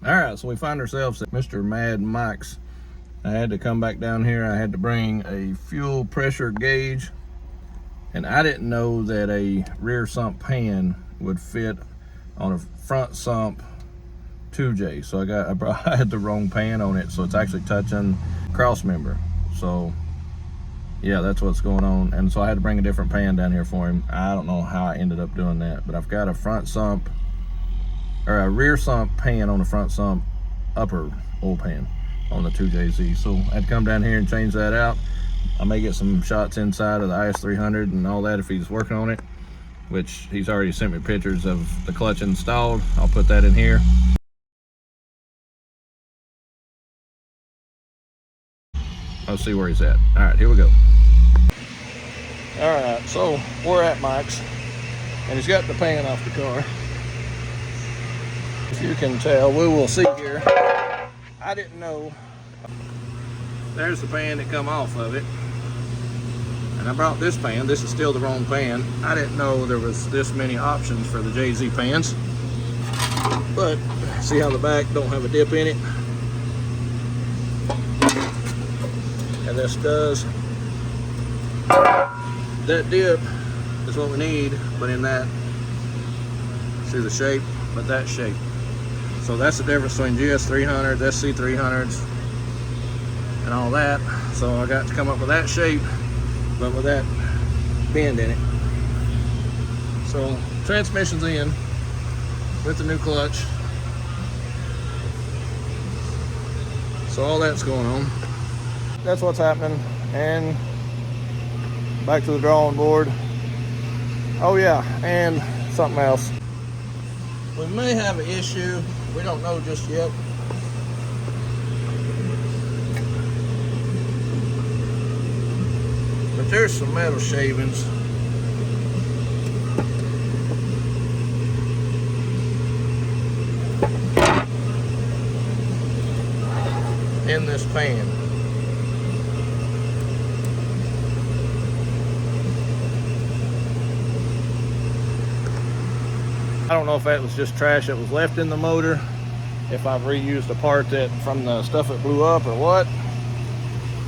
Alright, so we find ourselves at Mr. Mad Mike's. I had to come back down here. I had to bring a fuel pressure gauge, and I didn't know that a rear sump pan would fit on a front sump 2J. So I had the wrong pan on it, so it's actually touching cross member. So yeah, that's what's going on. And so I had to bring a different pan down here for him. I don't know how I ended up doing that, but I've got a front sump or a rear sump pan on the front sump upper oil pan on the 2JZ. So I had to come down here and change that out. I may get some shots inside of the IS300 and all that if he's working on it, which he's already sent me pictures of the clutch installed. I'll put that in here. Let's see where he's at. All right, here we go. All right, so we're at Mike's, and he's got the pan off the car. If you can tell, we will see here. I didn't know. There's the pan that come off of it. And I brought this pan. This is still the wrong pan. I didn't know there was this many options for the JZ pans. But see how the back don't have a dip in it? And this does. That dip is what we need, but in that, see the shape, but that shape. So that's the difference between GS300s, SC300s, and all that. So I got to come up with that shape, but with that bend in it. So transmission's in with the new clutch. So all that's going on. That's what's happening. And back to the drawing board. Oh yeah, and something else. We may have an issue. We don't know just yet. But there's some metal shavings. In this pan. I don't know if that was just trash that was left in the motor, if I've reused a part that from the stuff that blew up or what.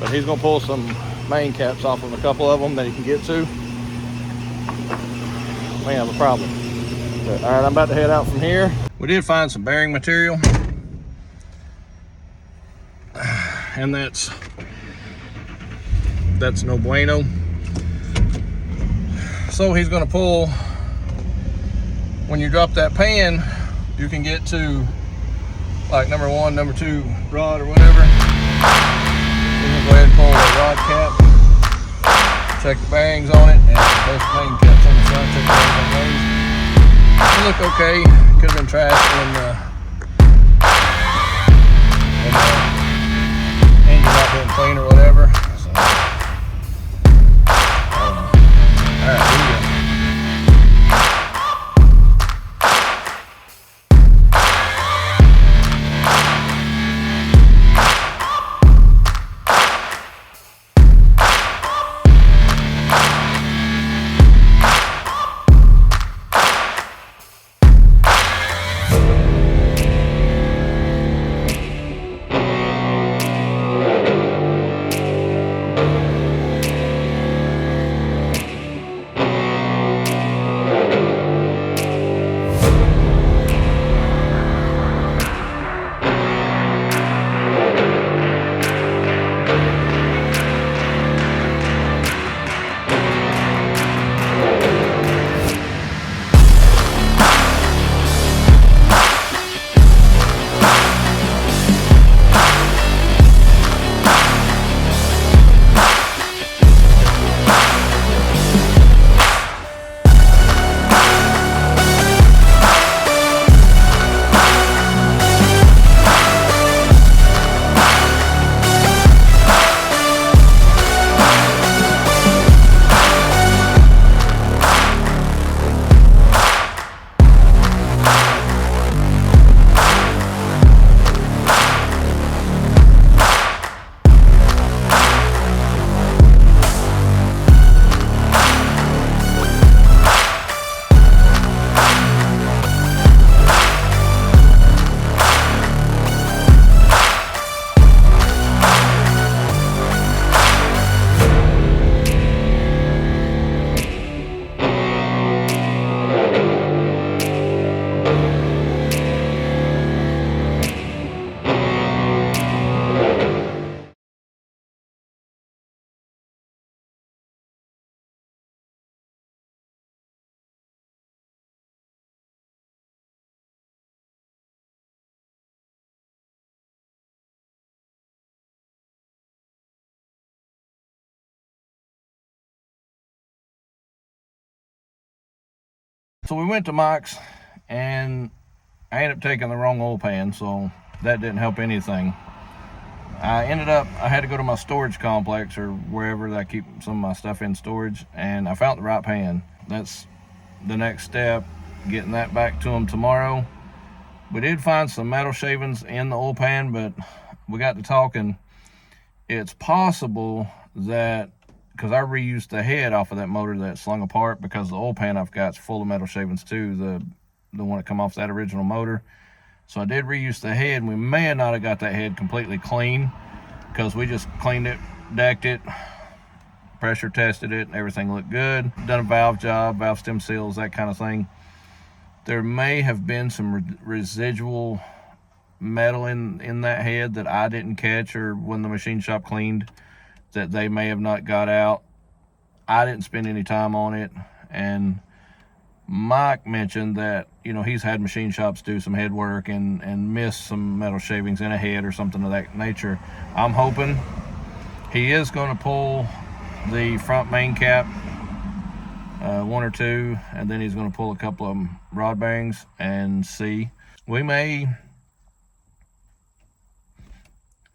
But he's gonna pull some main caps off of a couple of them that he can get to. We have a problem. But, all right, I'm about to head out from here. We did find some bearing material, and that's no bueno. So he's gonna pull. When you drop that pan, you can get to like number 1, number 2 rod or whatever. You can go ahead and pull the rod cap, check the bearings on it, and both main caps on the front, check the bearings on those. They look okay. Could have been trash when the engine not being clean or whatever. So, all right, here we go. So we went to Mike's, and I ended up taking the wrong oil pan, so that didn't help anything. I had to go to my storage complex, or wherever I keep some of my stuff in storage, and I found the right pan. That's the next step, getting that back to them tomorrow. We did find some metal shavings in the oil pan, but we got to talking. It's possible that, because I reused the head off of that motor that slung apart, because the oil pan I've got is full of metal shavings too, the one that come off that original motor. So I did reuse the head, and we may not have got that head completely clean, because we just cleaned it, decked it, pressure tested it, and everything looked good. Done a valve job, valve stem seals, that kind of thing. There may have been some residual metal in that head that I didn't catch, or when the machine shop cleaned, that they may have not got out. I didn't spend any time on it, and Mike mentioned that, you know, he's had machine shops do some head work and miss some metal shavings in a head or something of that nature. I'm hoping he is going to pull the front main cap, one or two, and then he's going to pull a couple of rod bearings and see. We may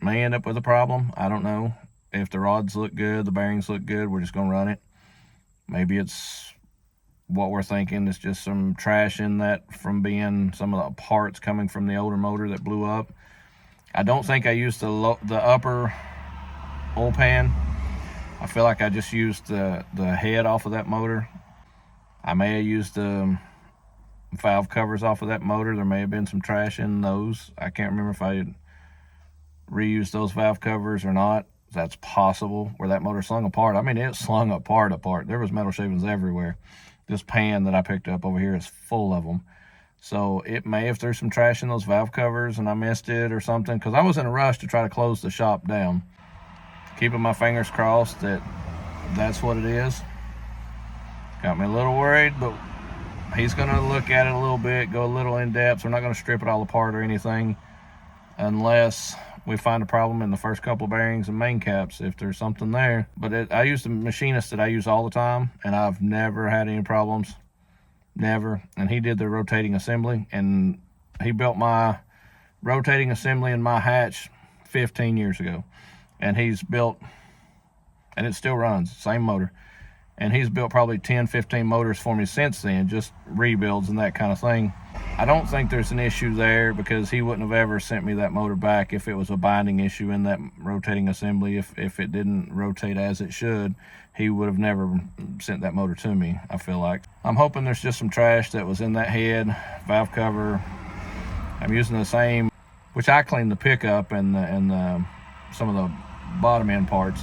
end up with a problem. I don't know. If the rods look good, the bearings look good, we're just going to run it. Maybe it's what we're thinking is just some trash in that from being some of the parts coming from the older motor that blew up. I don't think I used the upper oil pan. I feel like I just used the head off of that motor. I may have used the valve covers off of that motor. There may have been some trash in those. I can't remember if I had reused those valve covers or not. That's possible, where that motor slung apart. I mean, it slung apart. There was metal shavings everywhere. This pan that I picked up over here is full of them. So it may have threw some trash in those valve covers and I missed it or something, because I was in a rush to try to close the shop down. Keeping my fingers crossed that that's what it is. Got me a little worried, but he's going to look at it a little bit, go a little in depth. We're not going to strip it all apart or anything unless we find a problem in the first couple of bearings and main caps, if there's something there. But I use the machinist that I use all the time, and I've never had any problems. Never. And he did the rotating assembly, and he built my rotating assembly in my hatch 15 years ago. And he's built, and it still runs, same motor. And he's built probably 10, 15 motors for me since then, just rebuilds and that kind of thing. I don't think there's an issue there, because he wouldn't have ever sent me that motor back if it was a binding issue in that rotating assembly. If it didn't rotate as it should, he would have never sent that motor to me, I feel like. I'm hoping there's just some trash that was in that head, valve cover. I'm using the same, which I cleaned the pickup and some of the bottom end parts,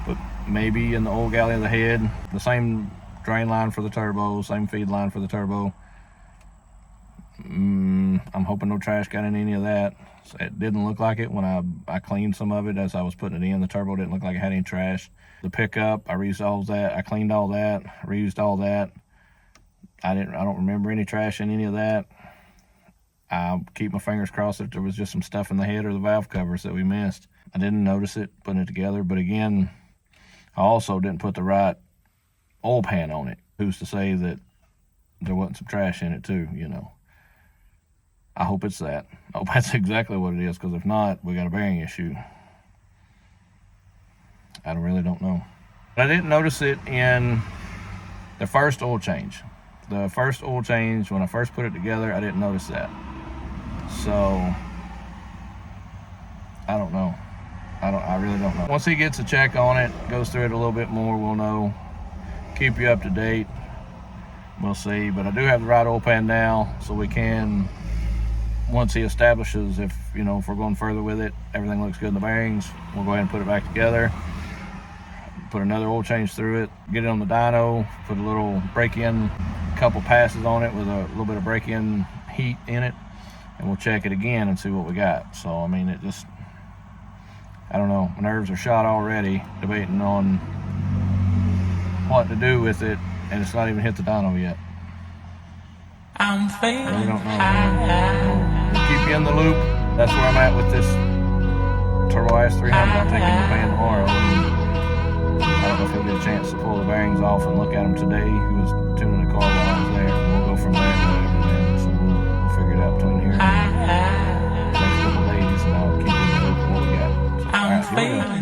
but maybe in the old galley of the head, the same drain line for the turbo, same feed line for the turbo. I'm hoping no trash got in any of that. So it didn't look like it when I cleaned some of it as I was putting it in. The turbo didn't look like it had any trash. The pickup, I reused all that. I cleaned all that, reused all that. I don't remember any trash in any of that. I'll keep my fingers crossed if there was just some stuff in the head or the valve covers that we missed. I didn't notice it putting it together, but again, I also didn't put the right oil pan on it. Who's to say that there wasn't some trash in it too, you know? I hope it's that. I hope that's exactly what it is, because if not, we got a bearing issue. I really don't know. But I didn't notice it in the first oil change. The first oil change, when I first put it together, I didn't notice that. So, I don't know. I really don't know. Once he gets a check on it, goes through it a little bit more, we'll know. Keep you up to date. We'll see. But I do have the right oil pan now, so we can, once he establishes if we're going further with it, everything looks good in the bearings, we'll go ahead and put it back together. Put another oil change through it, get it on the dyno, put a little break-in, couple passes on it with a little bit of break-in heat in it, and we'll check it again and see what we got. So, I mean, I don't know, my nerves are shot already debating on what to do with it, and it's not even hit the dyno yet. I'm feeling really don't know. We'll keep you in the loop. That's where I'm at with this Turbo IS300. I'll take it to the van tomorrow. I don't know if he'll get a chance to pull the bearings off and look at them today. He was tuning the car while I was there. We'll go from there, whatever, man. So we'll figure it out between here and the next couple of days, and I'll keep you in the loop of what we got. So, all right, here we go.